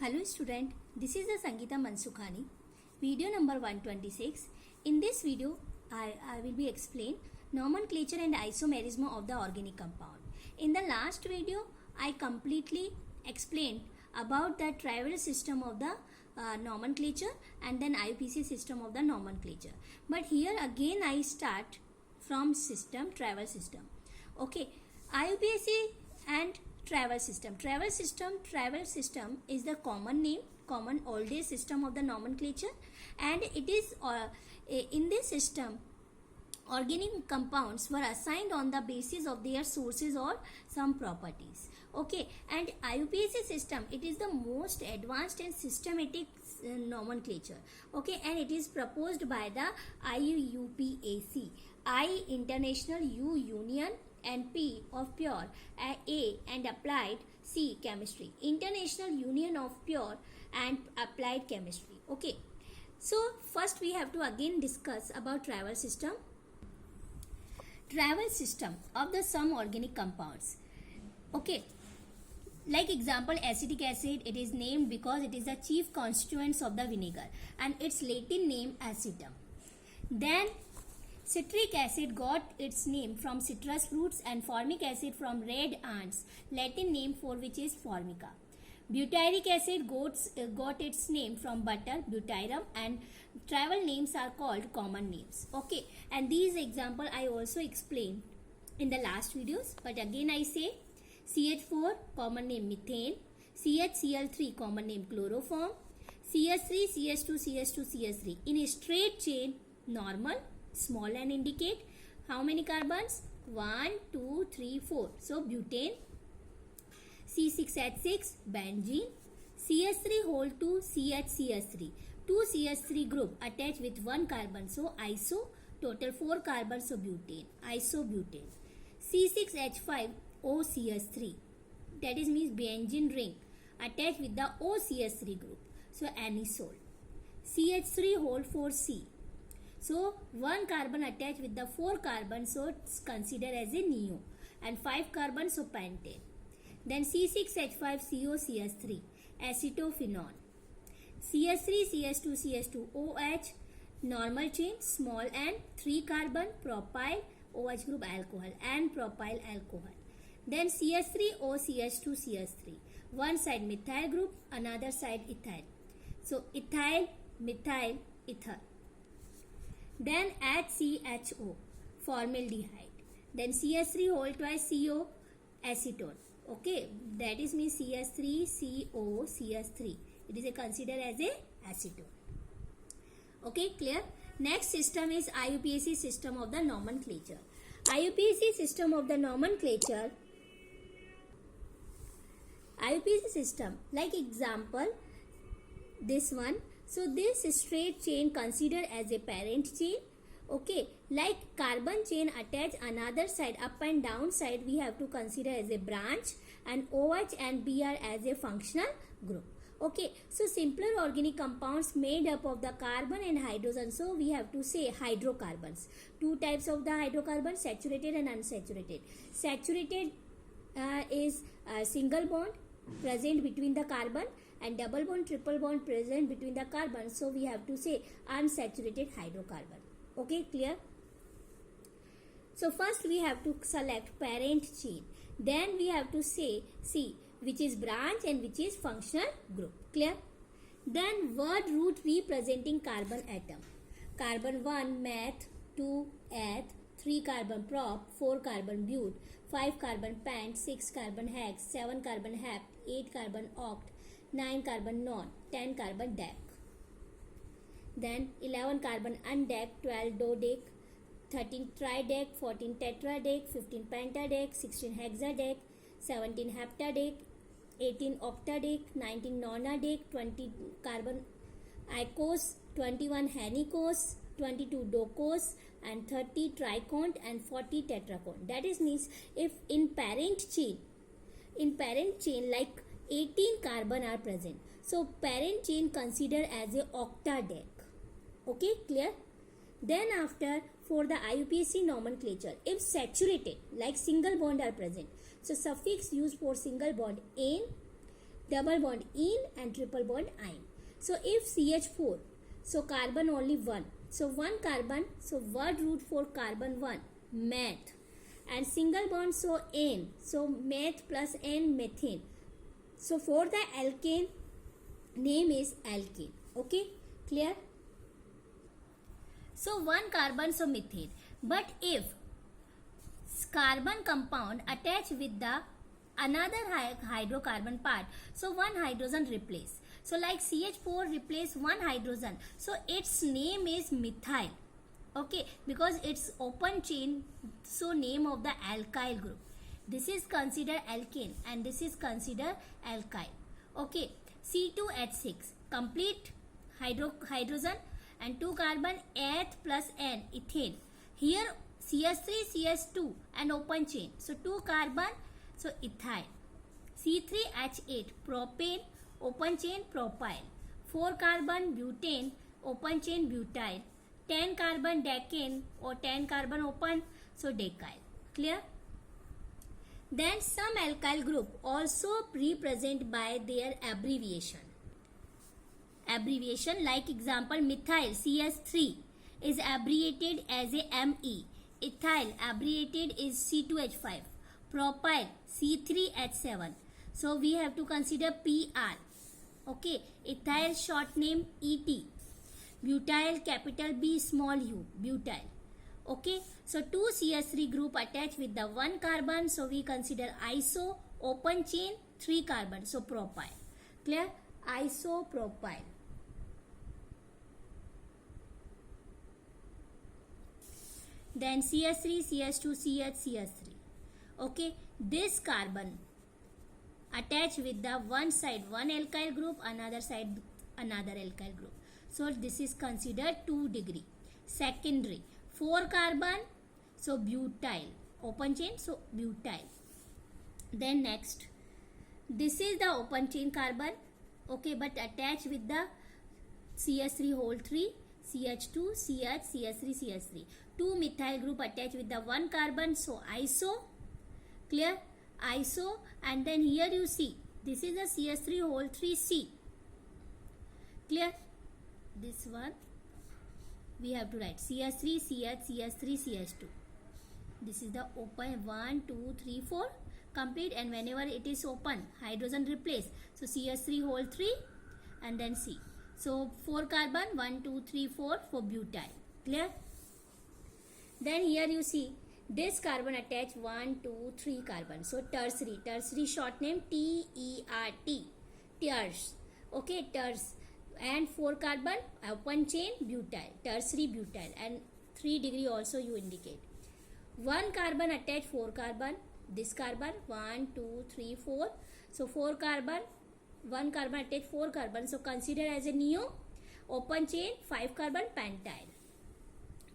Hello student, this is the Sangeeta Mansukhani, video number 126. In this video, I will be explain nomenclature and isomerism of the organic compound. In the last video, I completely explained about the trivial system of the nomenclature and then IUPAC system of the nomenclature. But here again I start from trivial system. Okay, IUPAC and travel system is the common oldest system of the nomenclature, and it is in this system organic compounds were assigned on the basis of their sources or some properties. Okay, and IUPAC system, it is the most advanced and systematic nomenclature. Okay, and it is proposed by the IUPAC, I International, U Union, and P of pure, A and applied, C chemistry, International Union of Pure and Applied Chemistry. Okay, so first we have to again discuss about travel system of the some organic compounds. Okay, like example, acetic acid, it is named because it is the chief constituents of the vinegar and its Latin name acetum. Then citric acid got its name from citrus fruits, and formic acid from red ants, Latin name for which is formica. Butyric acid got its name from butter, butyrum, and travel names are called common names. Okay, and these example I also explained in the last videos, but again I say CH4 common name methane, CHCl3 common name chloroform, CH3 CH2 CH2 CH3 in a straight chain normal, small n indicate how many carbons? 1, 2, 3, 4. So butane, C6H6 benzene, CH3 whole 2 CHCH3. 2 CH3 group attached with 1 carbon, so iso, total 4 carbons, so butane, isobutane. C6H5 OCH3, that is means benzene ring attached with the OCH3 group, so anisole. CH3 whole 4 C. So 1 carbon attached with the 4 carbons, so it's considered as a neo, and 5 carbons, so pentane. Then C6H5COCH3 acetophenone. CH3 CH2 CH2 OH normal chain small n, 3 carbon, propyl OH group alcohol and propyl alcohol. Then CH3 OCH2 CH3, one side methyl group, another side ethyl, so ethyl, methyl, ether. Then HCHO formaldehyde. Then CH3 whole twice CO acetone. Okay, that is means CH3CO CH3. It is considered as a acetone. Okay, clear? Next system is IUPAC system of the nomenclature. IUPAC system of the nomenclature. IUPAC system, like example, this one. So this straight chain considered as a parent chain. Okay, like carbon chain attached another side, up and down side, we have to consider as a branch, and OH and Br as a functional group. Okay, so simpler organic compounds made up of the carbon and hydrogen, so we have to say hydrocarbons. Two types of the hydrocarbons, saturated and unsaturated. Saturated is a single bond present between the carbon, and double bond, triple bond present between the carbon, so we have to say unsaturated hydrocarbon. Okay, clear? So first we have to select parent chain, then we have to say C, which is branch and which is functional group. Clear? Then word root representing carbon atom. Carbon 1 meth, 2 eth, 3 carbon prop, 4 carbon but, 5 carbon pent, 6 carbon hex, 7 carbon hept, 8 carbon oct, 9 carbon non, 10 carbon dec. Then 11 carbon undec, 12 dodec, 13 tridec, 14 tetradec, 15 pentadec, 16 hexadec, 17 heptadec, 18 octadec, 19 nonadec, 20 carbon icos, 21 henicos, 22 docos, and 30 tricont, and 40 tetracont. That is means if in parent chain like 18 carbon are present, so parent chain considered as a octadec. Okay, clear? Then after, for the IUPAC nomenclature, if saturated like single bond are present, so suffix used for single bond ane, double bond in and triple bond in. So if CH4, so carbon only 1. So 1 carbon, so word root for carbon 1, meth. And single bond, so N, so meth plus N, methane. So for the alkane, name is alkane. Okay, clear? So 1 carbon, so methane. But if carbon compound attach with the another hydrocarbon part, so 1 hydrogen replace. So like CH4 replace 1 hydrogen, so its name is methyl. Okay, because it's open chain, so name of the alkyl group. This is considered alkane and this is considered alkyl. Okay, C2H6, complete hydrogen and 2 carbon, H plus N, ethane. Here CH3, CH2 and open chain, so 2 carbon, so ethyl. C3H8, propane, open chain, propyl. 4 carbon, butane, open chain, butyl. 10 carbon, decane, or 10 carbon open, so decyl. Clear? Then some alkyl group also represent by their abbreviation. Abbreviation like example methyl CH3 is abbreviated as a ME. Ethyl abbreviated is C2H5. Propyl C3H7. So we have to consider PR. Okay, ethyl short name ET. Butyl capital B small u, butyl. Okay, so 2 CH3 group attached with the 1 carbon, so we consider iso, open chain, 3 carbon, so propyl. Clear? Isopropyl. Then CH3, CH2, CH, CH3. Okay, this carbon attached with the one side one alkyl group, another side another alkyl group. So this is considered 2 degree. Secondary, 4 carbon, so butyl, open chain, so butyl. Then next, this is the open chain carbon, okay, but attached with the CH3 whole 3, CH2, CH, CH3, CH3. 2 methyl group attached with the 1 carbon, so iso. Clear? Iso. And then here you see, this is the CH3 whole 3 C. Clear? This one we have to write CH3, CH, CH3, CH2. This is the open 1, 2, 3, 4 complete, and whenever it is open, hydrogen replace. So CH3 whole 3 and then C. So 4 carbon, 1, 2, 3, 4 for butyl. Clear? Then here you see this carbon attached 1, 2, 3 carbon. So tertiary. Tertiary short name TERT. Ters. Okay, ters. And 4 carbon, open chain, butyl. Tertiary butyl. And 3 degree also you indicate. 1 carbon attached 4 carbon. This carbon 1, 2, 3, 4. So 4 carbon, 1 carbon attached 4 carbon. So consider as a neo. Open chain, 5 carbon, pentyl.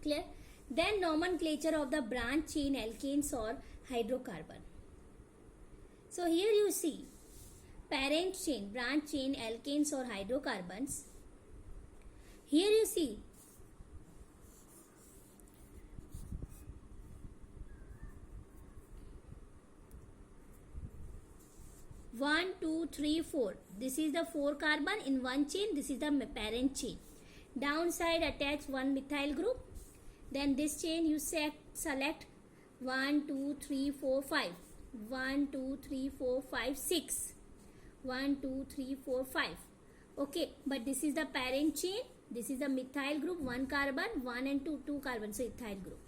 Clear? Then nomenclature of the branch chain alkanes or hydrocarbon. So here you see parent chain, branch chain alkanes or hydrocarbons. Here you see one, two, three, 4. This is the 4 carbon in one chain. This is the parent chain. Downside attach 1 methyl group. Then this chain you select 1, 2, 3, 4, 5. 1, 2, 3, 4, 5, 6. 1, 2, 3, 4, 5. Okay, but this is the parent chain. This is the methyl group, 1 carbon, 1 and 2, 2 carbon. So ethyl group.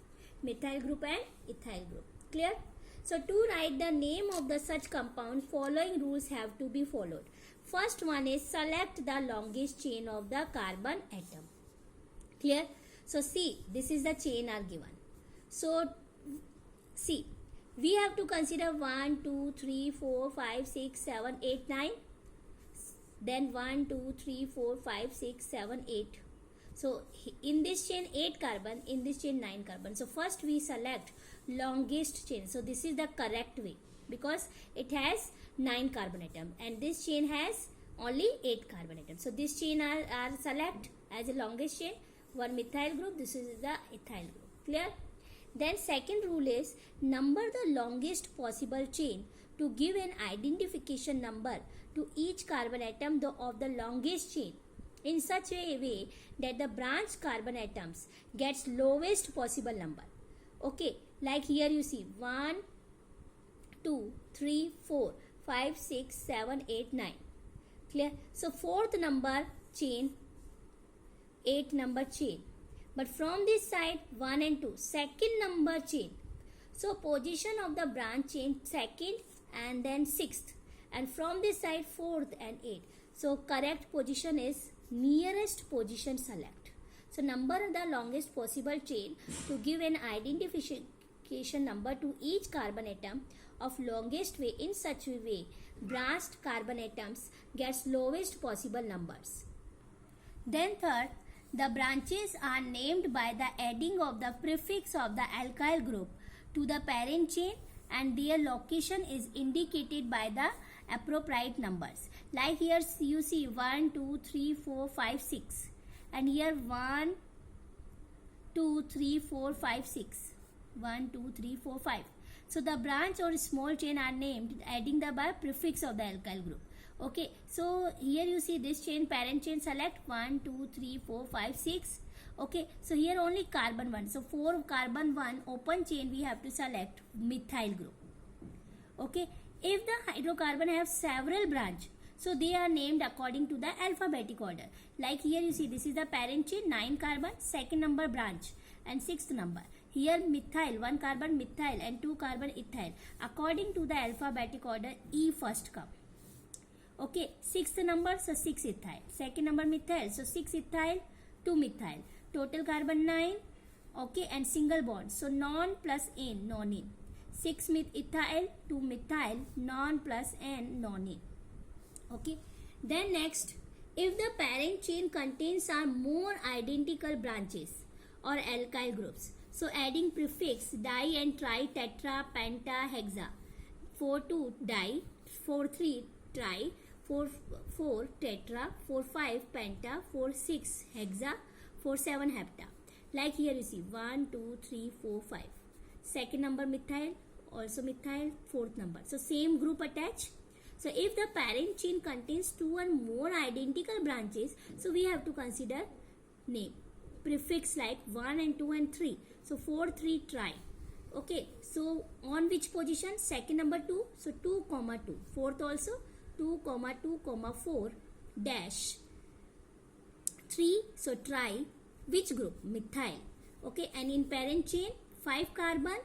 Methyl group and ethyl group. Clear? So to write the name of the such compound, following rules have to be followed. First one is select the longest chain of the carbon atom. Clear? So see, this is the chain are given. So see, we have to consider 1, 2, 3, 4, 5, 6, 7, 8, 9. Then 1, 2, 3, 4, 5, 6, 7, 8. So in this chain 8 carbon, in this chain 9 carbon. So first we select longest chain. So this is the correct way because it has 9 carbon atom and this chain has only 8 carbon atom. So this chain are select as a longest chain. 1 methyl group, this is the ethyl group. Clear? Then second rule is number the longest possible chain to give an identification number to each carbon atom of the longest chain in such a way that the branched carbon atoms gets lowest possible number. Okay, like here you see 1, 2, 3, 4, 5, 6, 7, 8, 9. Clear? So fourth number chain, 8 number chain. But from this side 1 and 2, second number chain. So position of the branch chain second and then sixth. And from this side fourth and 8. So correct position is nearest position select. So number the longest possible chain to give an identification number to each carbon atom of longest way in such a way branched carbon atoms gets lowest possible numbers. Then third, the branches are named by the adding of the prefix of the alkyl group to the parent chain and their location is indicated by the appropriate numbers. Like here you see 1, 2, 3, 4, 5, 6 and here 1, 2, 3, 4, 5, 6. 1, 2, 3, 4, 5. So the branch or small chain are named adding the by prefix of the alkyl group. Okay, so here you see this chain, parent chain select 1, 2, 3, 4, 5, 6. Okay, so here only carbon 1. So for carbon 1 open chain we have to select methyl group. Okay, if the hydrocarbon have several branch, so they are named according to the alphabetic order. Like here you see this is the parent chain 9 carbon, second number branch and sixth number. Here methyl, 1 carbon methyl and 2 carbon ethyl. According to the alphabetic order, E first come. Okay, sixth number, so 6 ethyl. Second number methyl, so 6 ethyl, 2 methyl. Total carbon 9. Okay, and single bond. So non plus N, nonene. 6 ethyl, 2 methyl, non plus N, nonene. Okay, then next, if the parent chain contains some more identical branches or alkyl groups, so adding prefix di and tri, tetra, penta, hexa. 4, 2 di, 4, 3 tri, 4, 4 tetra, 4, 5 penta, 4, 6 hexa, 4, 7 hepta. Like here you see 1, 2, 3, 4, 5. Second number methyl, also methyl, fourth number. So same group attached. So if the parent chain contains 2 or more identical branches, so we have to consider name. Prefix like 1 and 2 and 3. So 4, 3 tri. Okay, so on which position? Second number 2. So 2, 2. Fourth also 2, 2, 4 dash 3. So tri. Which group? Methyl. Okay, and in parent chain 5 carbon.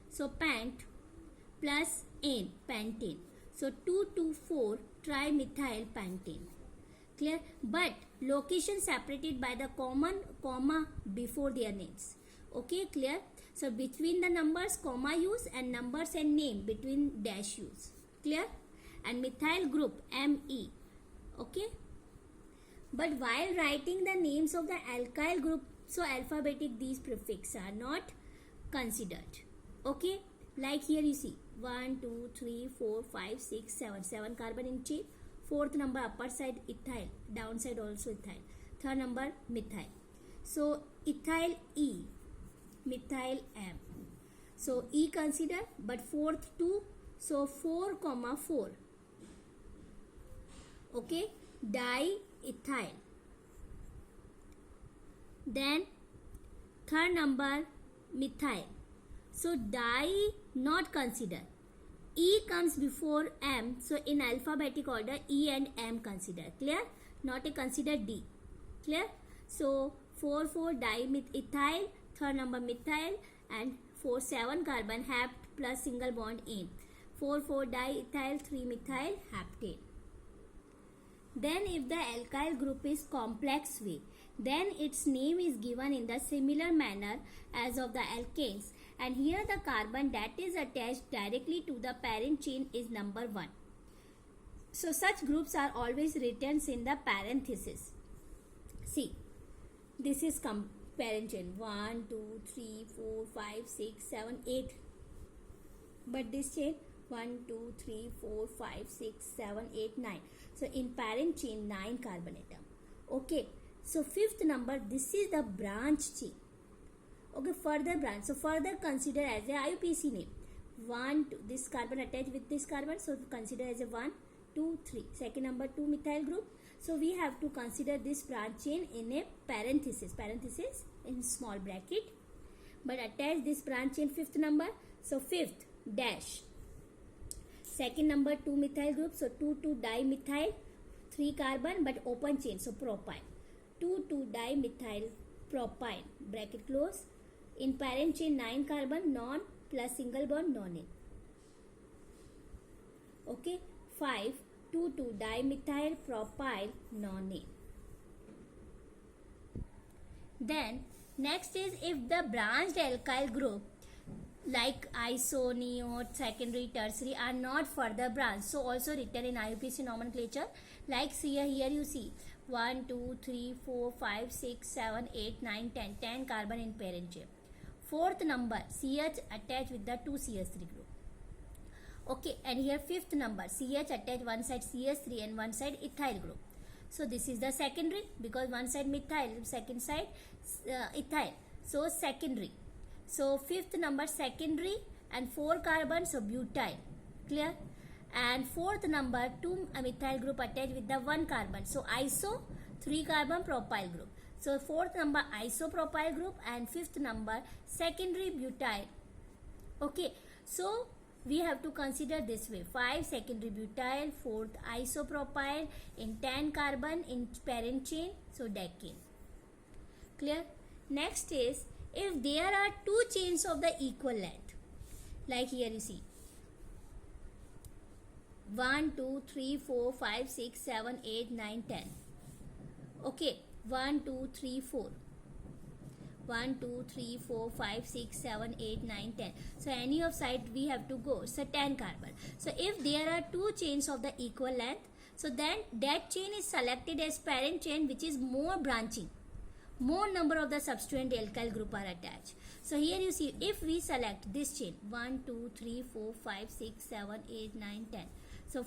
So pant plus N, pentane. So 2, 2, 4 trimethyl pentane. Clear? But location separated by the common comma before their names. Okay, clear? So between the numbers comma use and numbers and name between dash use. Clear? And methyl group Me. Okay? But while writing the names of the alkyl group, so alphabetic, these prefixes are not considered. Okay? Like here you see 1, 2, 3, 4, 5, 6, 7. 7 carbon in chain. Fourth number upper side ethyl. Downside also ethyl. Third number methyl. So ethyl E. Methyl M. So E consider, but fourth 2. So 4, 4. Okay. Diethyl. Then third number methyl. So di not consider. E comes before M. So in alphabetic order E and M consider. Clear? Not a consider D. Clear? So 4, 4 dimethyl. Third number methyl. And 4, 7 carbon hapt plus single bond in. 4, 4 diethyl 3 methyl heptane. Then if the alkyl group is complex way, then its name is given in the similar manner as of the alkanes, and here the carbon that is attached directly to the parent chain is number 1. So such groups are always written in the parenthesis. See, this is parent chain 1, 2, 3, 4, 5, 6, 7, 8. But this chain 1, 2, 3, 4, 5, 6, 7, 8, 9. So in parent chain 9 carbon atom. Okay. So fifth number, this is the branch chain. Okay, further branch. So further consider as a IUPAC name. 1, 2, this carbon attached with this carbon. So consider as a 1, 2, 3. Second number 2 methyl group. So we have to consider this branch chain in a parenthesis in small bracket. But attach this branch chain fifth number. So fifth dash. Second number 2 methyl group. So 2,2-dimethyl, 3 carbon but open chain. So propyl. 2,2-dimethyl propyl. Bracket close. In parent chain 9 carbon, non plus single bond nonane. Okay. 5, 2,2-dimethyl propyl nonane. Then next is if the branched alkyl group like iso, neo, secondary, tertiary are not further branched. So also written in IUPAC nomenclature. Like here you see 1, 2, 3, 4, 5, 6, 7, 8, 9, 10. 10 carbon in parent chain. Fourth number CH attached with the 2CH3 group. Okay, and here fifth number CH attached one side CH3 and one side ethyl group. So this is the secondary because one side methyl, second side ethyl. So secondary. So fifth number secondary and 4 carbon, so butyl. Clear? And fourth number 2 methyl group attached with the 1 carbon. So iso, 3 carbon propyl group. So fourth number isopropyl group and fifth number secondary butyl. Okay, so we have to consider this way: 5 secondary butyl, 4th isopropyl in 10 carbon in parent chain, so decane. Clear? Next is if there are 2 chains of the equal length, like here you see 1, 2, 3, 4, 5, 6, 7, 8, 9, 10. Okay, 1, 2, 3, 4. 1, 2, 3, 4, 5, 6, 7, 8, 9, 10. So any of side we have to go. So 10 carbon. So if there are 2 chains of the equal length, so then that chain is selected as parent chain which is more branching. More number of the substituent alkyl group are attached. So here you see if we select this chain 1, 2, 3, 4, 5, 6, 7, 8, 9, 10. So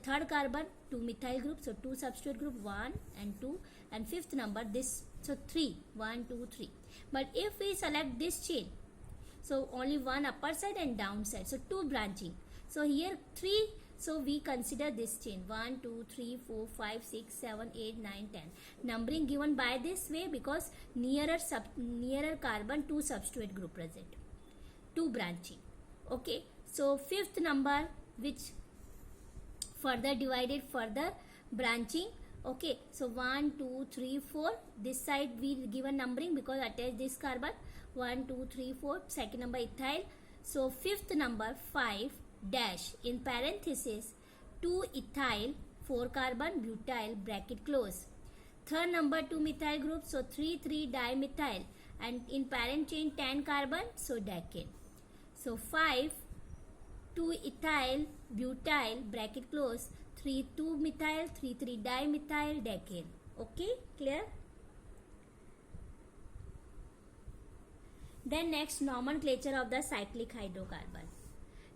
third carbon 2 methyl group, so 2 substitute group 1 and 2, and fifth number this, so 3, 1, 2, 3. But if we select this chain, so only one upper side and down side, so 2 branching. So here 3, so we consider this chain 1, 2, 3, 4, 5, 6, 7, 8, 9, 10. Numbering given by this way because nearer carbon 2 substitute group present, 2 branching. Okay, so fifth number which further divided, further branching. Okay, so 1, 2, 3, 4. This side we given numbering because attach this carbon 1, 2, 3, 4. Second number ethyl. So fifth number 5 dash in parenthesis 2 ethyl, 4 carbon butyl, bracket close. Third number 2 methyl group, so 3, 3-dimethyl and in parent chain 10 carbon, so decane. So 5 2 ethyl butyl, bracket close, 3 2 methyl, 3 3-dimethyl, decane. Okay, clear? Then next, nomenclature of the cyclic hydrocarbon.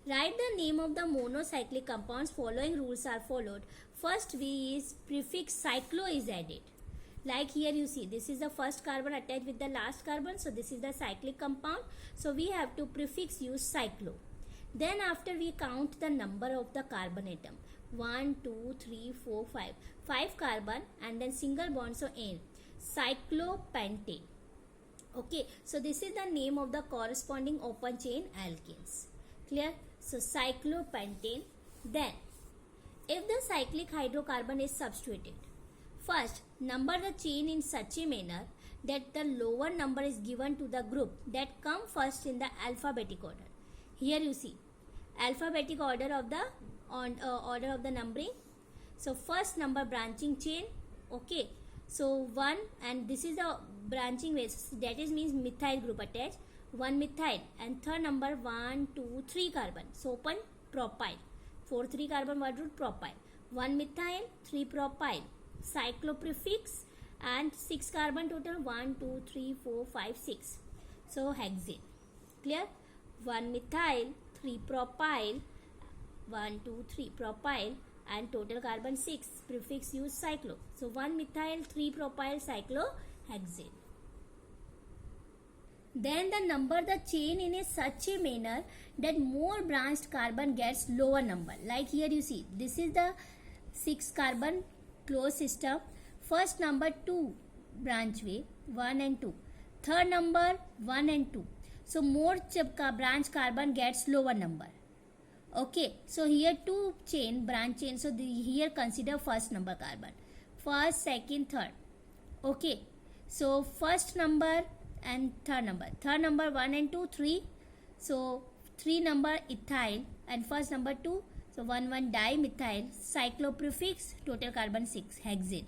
Write the name of the monocyclic compounds. Following rules are followed. First is prefix cyclo is added. Like here you see this is the first carbon attached with the last carbon, so this is the cyclic compound, so we have to prefix use cyclo. Then after we count the number of the carbon atom 1, 2, 3, 4, 5. 5 carbon and then single bond, so N. Cyclopentane. Okay, so this is the name of the corresponding open chain alkanes. Clear? So cyclopentane. Then if the cyclic hydrocarbon is substituted, first number the chain in such a manner that the lower number is given to the group that come first in the alphabetic order. Here you see alphabetic order of the numbering. So first number branching chain. Okay, so 1 and this is the branching way, that is means methyl group attached, 1 methyl and third number 1, 2, 3 carbon, so open propyl, 4 3 carbon word root propyl, 1 methyl 3 propyl, cyclo prefix and 6 carbon total 1, 2, 3, 4, 5, 6, so hexane. Clear? 1 methyl 3 propyl, 1, 2, 3 propyl and total carbon 6, prefix use cyclo, so 1 methyl 3 propyl cyclohexane. Then the number the chain in a such a manner that more branched carbon gets lower number. Like here you see this is the 6 carbon closed system. First number 2 branch way 1 and 2. Third number 1 and 2. So more branch carbon gets lower number. Okay, so here two branch chain. So here consider first number carbon. First, second, third. Okay, so first number and third number. Third number 1 and 2, 3. So 3 number ethyl and first number 2. So 1 dimethyl, cycloprefix, total carbon 6, hexane.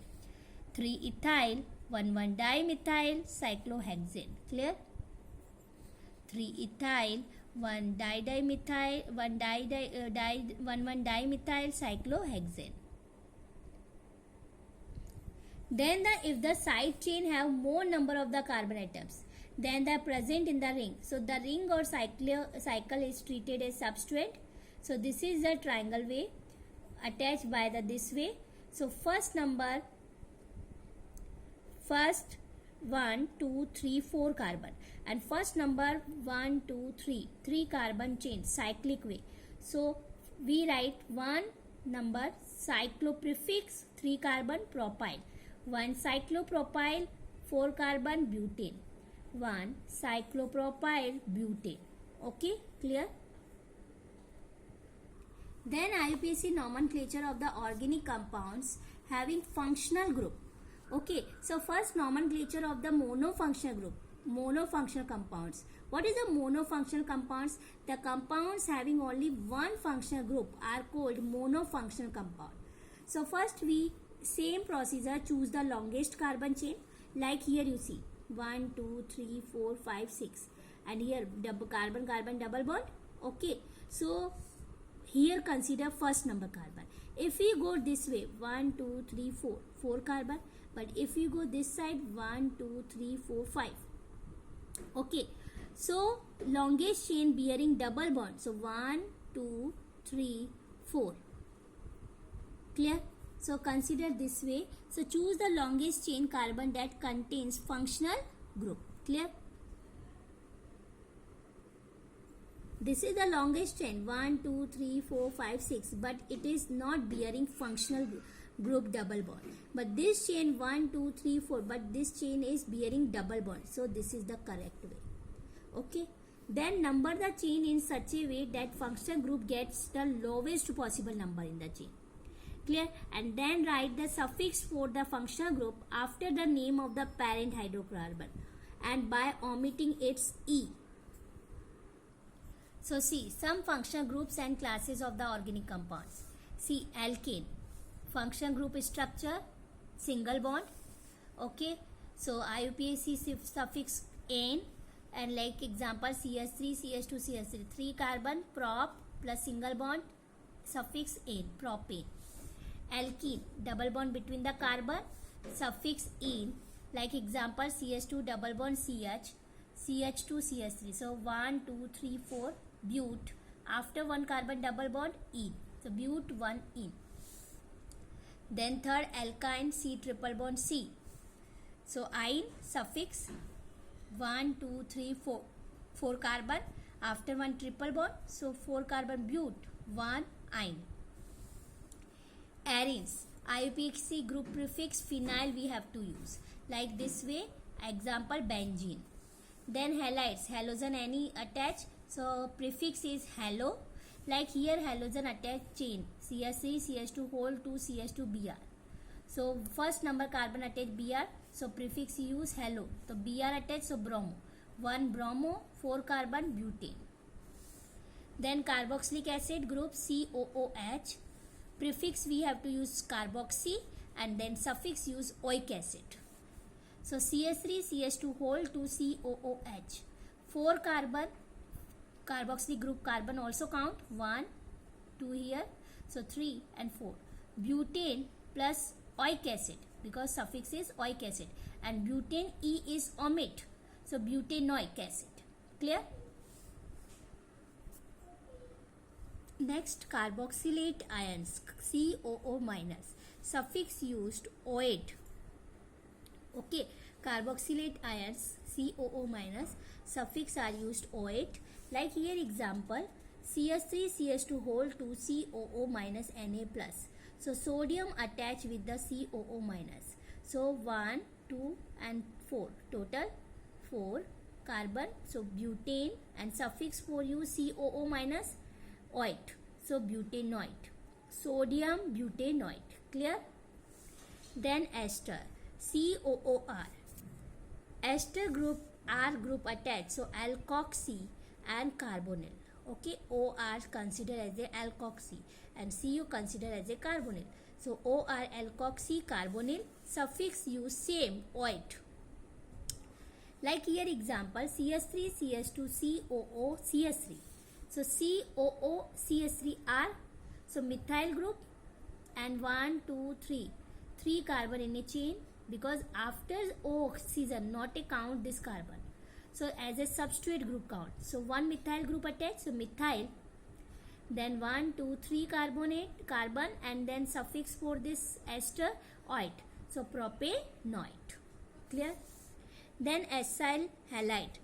3 ethyl, 1 dimethyl, cyclohexane. Clear? 3 ethyl, 1 dimethyl, 1 dimethyl, cyclohexane. Then if the side chain have more number of the carbon atoms than the present in the ring, so the ring or cycle is treated as substrate. So this is the triangle way attached by this way. So first 1, 2, 3, 4 carbon, and first number 1, 2, 3 carbon chain cyclic way. So we write 1 number cycloprefix 3 carbon propyl, 1 cyclopropyl 4 carbon butane, 1 cyclopropyl butane. Okay, clear? Then IUPAC nomenclature of the organic compounds having functional group. Okay, so first nomenclature of the monofunctional group, monofunctional compounds. What is the monofunctional compounds? The compounds having only one functional group are called monofunctional compound. So first we same procedure, choose the longest carbon chain, like here you see 1, 2, 3, 4, 5, 6, and here carbon double bond. Okay, so here consider first number carbon. If we go this way 1, 2, 3, 4 carbon, but if you go this side 1, 2, 3, 4, 5. Okay, so longest chain bearing double bond. So 1, 2, 3, 4. Clear? So consider this way. So choose the longest chain carbon that contains functional group. Clear? This is the longest chain 1, 2, 3, 4, 5, 6, but it is not bearing functional group double bond. But this chain 1, 2, 3, 4, but this chain is bearing double bond. So this is the correct way. Okay. Then number the chain in such a way that functional group gets the lowest possible number in the chain. Clear? And then write the suffix for the functional group after the name of the parent hydrocarbon and by omitting its E. So see some functional groups and classes of the organic compounds. See alkane, functional group structure single bond. Okay, so IUPAC suffix ane, and like example CH3, CH2, CH3, 3 carbon prop plus single bond suffix ane, propane. Alkene, double bond between the carbon, suffix ene, like example CH2 double bond CH, CH2 CH3. So 1, 2, 3, 4 bute, after one carbon double bond ene. So bute 1 ene. Then third alkyne, C triple bond C. So ine suffix 1, 2, 3, 4 carbon, after one triple bond. So 4 carbon bute 1 ine. Arenes, IUPAC group prefix phenyl we have to use like this way, example benzene. Then halides, halogen any attached, so prefix is halo, like here halogen attached chain CH3 CH2 whole 2 CH2 Br. So first number carbon attached Br, so prefix use halo, so Br attached, so bromo, 1 bromo 4 carbon butane. Then carboxylic acid group COOH, prefix we have to use carboxy and then suffix use oic acid. So CH3 CH2 whole 2 COOH, 4 carbon carboxylic group carbon also count 1, 2 here, so 3 and 4. Butane plus oic acid because suffix is oic acid, and butane E is omit, so butanoic acid. Clear? Next, carboxylate ions COO minus, suffix used OAT. Okay, carboxylate ions COO minus, suffix are used OAT. Like here example CH3 CH2 whole 2 COO minus Na plus. So sodium attach with the COO minus. So 1, 2 and 4. Total 4 carbon. So butane and suffix for you COO minus oit. So butanoate. Sodium butanoate. Clear? Then ester. COOR. Ester group R group attached. So alkoxy and carbonyl. Okay, OR considered as a alkoxy and CU considered as a carbonyl. So OR alkoxy carbonyl, suffix use same oit. Like here example CS3 CS2 COO CS3. So COO CS3 are so methyl group and 1 2 3 carbon in a chain, because after oxygen not a count this carbon. So as a substrate group count. So one methyl group attached. So methyl. Then 1 2 3 carbon and then suffix for this ester oit. So propanoate. Clear? Then acyl halide.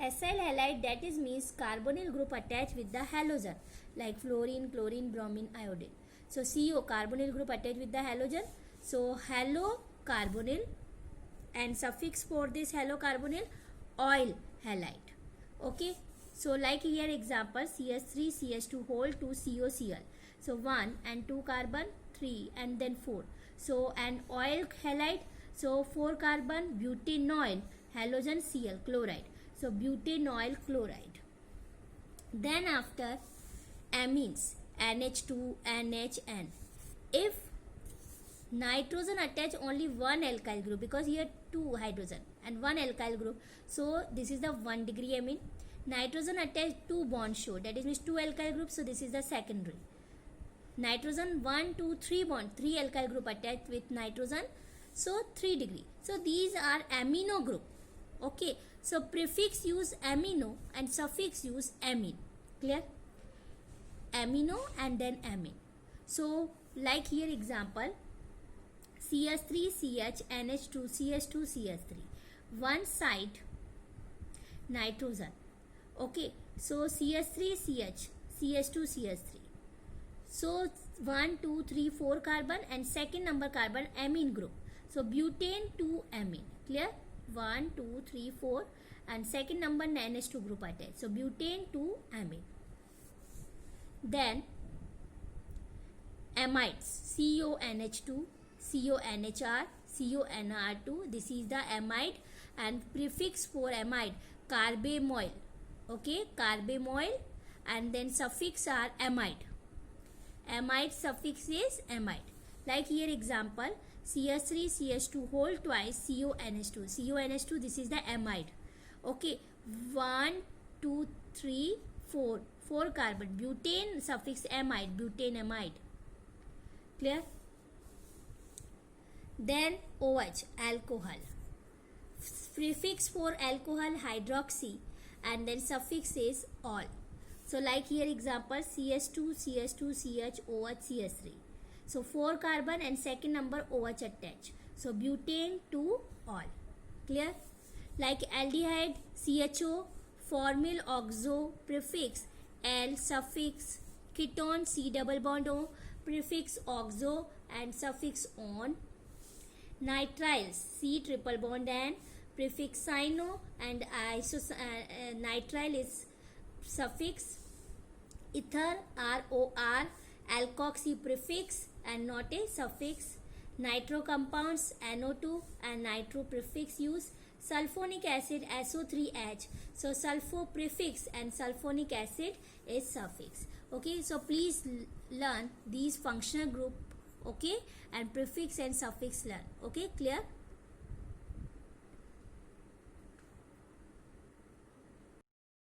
Acyl halide, that is means carbonyl group attached with the halogen like fluorine, chlorine, bromine, iodine. So CO carbonyl group attached with the halogen. So halocarbonyl and suffix for this halocarbonyl oil halide. Okay, so like here example CS3 CS2 whole 2 COCl. So 1 and 2 carbon 3 and then 4. So an oil halide. So 4 carbon butanoil halogen Cl chloride. So butanoil chloride. Then after amines NH2 NHN. If nitrogen attach only one alkyl group, because here 2 hydrogen and 1 alkyl group, so this is the 1 degree amine. Nitrogen attach 2 bond show, that is means 2 alkyl groups, so this is the secondary. Nitrogen 1 2 3 bond, 3 alkyl group attached with nitrogen, so 3 degree. So these are amino group. Okay, so prefix use amino and suffix use amine. Clear? Amino and then amine. So like here example CS3CH NH2 CH2 CH3, one side nitrogen. Okay, so CS3CH CH2 CH3. So 1 2 3 4 carbon and second number carbon amine group. So butane 2 amine. Clear? 1 2 3 4 and second number NH2 group attached. So butane 2 amine. Then amides CONH2 CONHR CONR2. This is the amide and prefix for amide carbamoyl. Okay, carbamoyl and then suffix are amide. Amide suffix is amide. Like here example CH3 CH2 whole twice CONH2. CONH2, this is the amide. Okay, 1 2 3 4 carbon butane suffix amide, butanamide. Clear? Then OH alcohol, prefix for alcohol hydroxy and then suffix is ol. So like here example CH2 CH2 CH OH CH3. So 4 carbon and second number OH attached. So butane 2 ol. Clear? Like aldehyde CHO formyl oxo prefix L suffix ketone C double bond O prefix oxo and suffix on. Nitriles C triple bond N prefix cyno and nitrile is suffix. Ether ROR alkoxy prefix and not a suffix. Nitro compounds NO2 and nitro prefix use. Sulfonic acid SO3H. So sulfo prefix and sulfonic acid is suffix. Okay, so please learn these functional group. Okay, and prefix and suffix learn. Okay, clear?